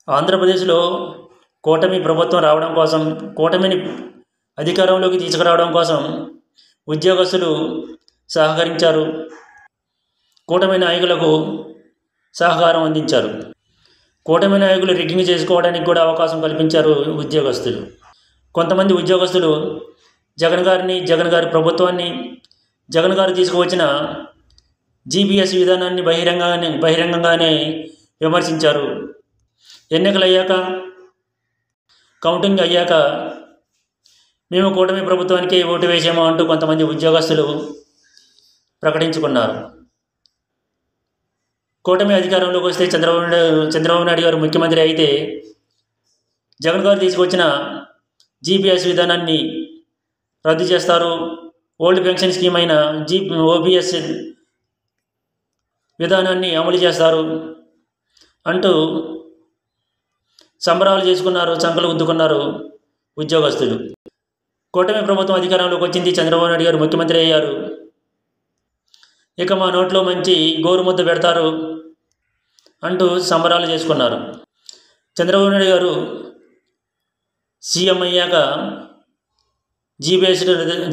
ఆంధ్రప్రదేశ్లో కూటమి ప్రభుత్వం రావడం కోసం, కూటమిని అధికారంలోకి తీసుకురావడం కోసం ఉద్యోగస్తులు సహకరించారు. కూటమి నాయకులకు సహకారం అందించారు. కూటమి నాయకులు రిగ్గింగ్ చేసుకోవడానికి కూడా అవకాశం కల్పించారు ఉద్యోగస్తులు. కొంతమంది ఉద్యోగస్తులు జగన్ గారి ప్రభుత్వాన్ని, జగన్ గారు తీసుకువచ్చిన జీపీఎస్ విధానాన్ని బహిరంగంగానే విమర్శించారు. ఎన్నికలు అయ్యాక, కౌంటింగ్ అయ్యాక మేము కూటమి ప్రభుత్వానికి ఓటు వేసాము అంటూ కొంతమంది ఉద్యోగస్తులు ప్రకటించుకున్నారు. కూటమి అధికారంలోకి వస్తే చంద్రబాబు నాయుడు గారు ముఖ్యమంత్రి అయితే జగన్ గారు తీసుకొచ్చిన జీపీఎస్ విధానాన్ని రద్దు చేస్తారు, ఓల్డ్ పెన్షన్ స్కీమ్ అయిన ఓపీఎస్ విధానాన్ని అమలు చేస్తారు అంటూ సంబరాలు చేసుకున్నారు, చంకలు గుద్దుకున్నారు ఉద్యోగస్తులు. కూటమి ప్రభుత్వం అధికారంలోకి వచ్చింది, చంద్రబాబు నాయుడు గారు ముఖ్యమంత్రి అయ్యారు, ఇక మా నోట్లో మంచి గోరుముద్ద పెడతారు అంటూ సంబరాలు చేసుకున్నారు. చంద్రబాబు నాయుడు గారు సీఎం అయ్యాక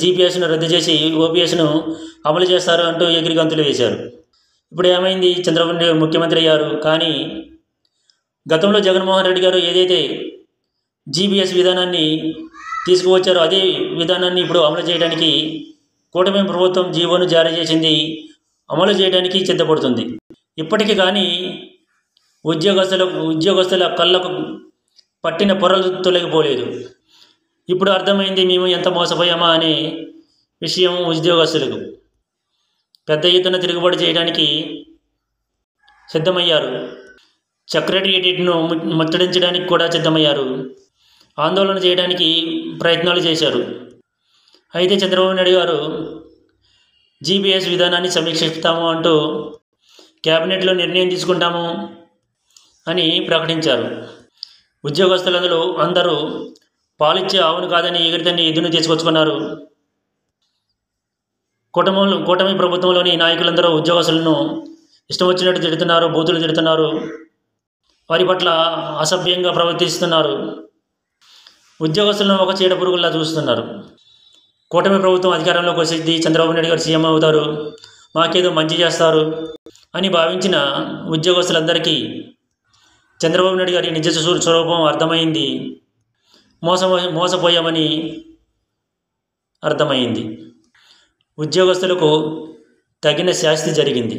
జీపీఎస్ను రద్దు చేసి ఓపీఎస్ను అమలు చేస్తారు అంటూ ఎగిరి గంతులు వేశారు. ఇప్పుడు ఏమైంది? చంద్రబాబు నాయుడు ముఖ్యమంత్రి అయ్యారు, కానీ గతంలో జగన్మోహన్ రెడ్డి గారు ఏదైతే జీపీఎస్ విధానాన్ని తీసుకువచ్చారో అదే విధానాన్ని ఇప్పుడు అమలు చేయడానికి కూటమి ప్రభుత్వం జీవోను జారీ చేసింది, అమలు చేయడానికి సిద్ధపడుతుంది. ఇప్పటికీ కానీ ఉద్యోగస్తుల కళ్ళకు పట్టిన పొరలు తొలగిపోలేదు. ఇప్పుడు అర్థమైంది మేము ఎంత మోసపోయామా అనే విషయం ఉద్యోగస్తులకు. పెద్ద ఎత్తున తిరుగుబాటు చేయడానికి సిద్ధమయ్యారు. సెక్రటేరియట్ను ముట్టడించడానికి కూడా సిద్ధమయ్యారు. ఆందోళన చేయడానికి ప్రయత్నాలు చేశారు. అయితే చంద్రబాబు నాయుడు గారు జీపీఎస్ విధానాన్ని సమీక్షిస్తాము అంటూ క్యాబినెట్లో నిర్ణయం తీసుకుంటాము అని ప్రకటించారు. ఉద్యోగస్తులందరూ అందరూ పాలిచ్చే ఆవును కాదని ఎగిరితన్ని ఎదును తీసుకొచ్చుకున్నారు. కూటమి ప్రభుత్వంలోని నాయకులందరూ ఉద్యోగస్తులను ఇష్టం వచ్చినట్టు తిడుతున్నారు, బూతులు తిడుతున్నారు, వారి పట్ల అసభ్యంగా ప్రవర్తిస్తున్నారు. ఉద్యోగస్తులను ఒక చీడ పురుగుల్లా చూస్తున్నారు. కూటమి ప్రభుత్వం అధికారంలోకి వచ్చి చంద్రబాబు నాయుడు గారు సీఎం అవుతారు, మాకేదో మంచి చేస్తారు అని భావించిన ఉద్యోగస్తులందరికీ చంద్రబాబు నాయుడు గారి నిజ స్వరూపం అర్థమైంది. మోసపోయామని అర్థమైంది. ఉద్యోగస్తులకు తగిన శాస్తి జరిగింది.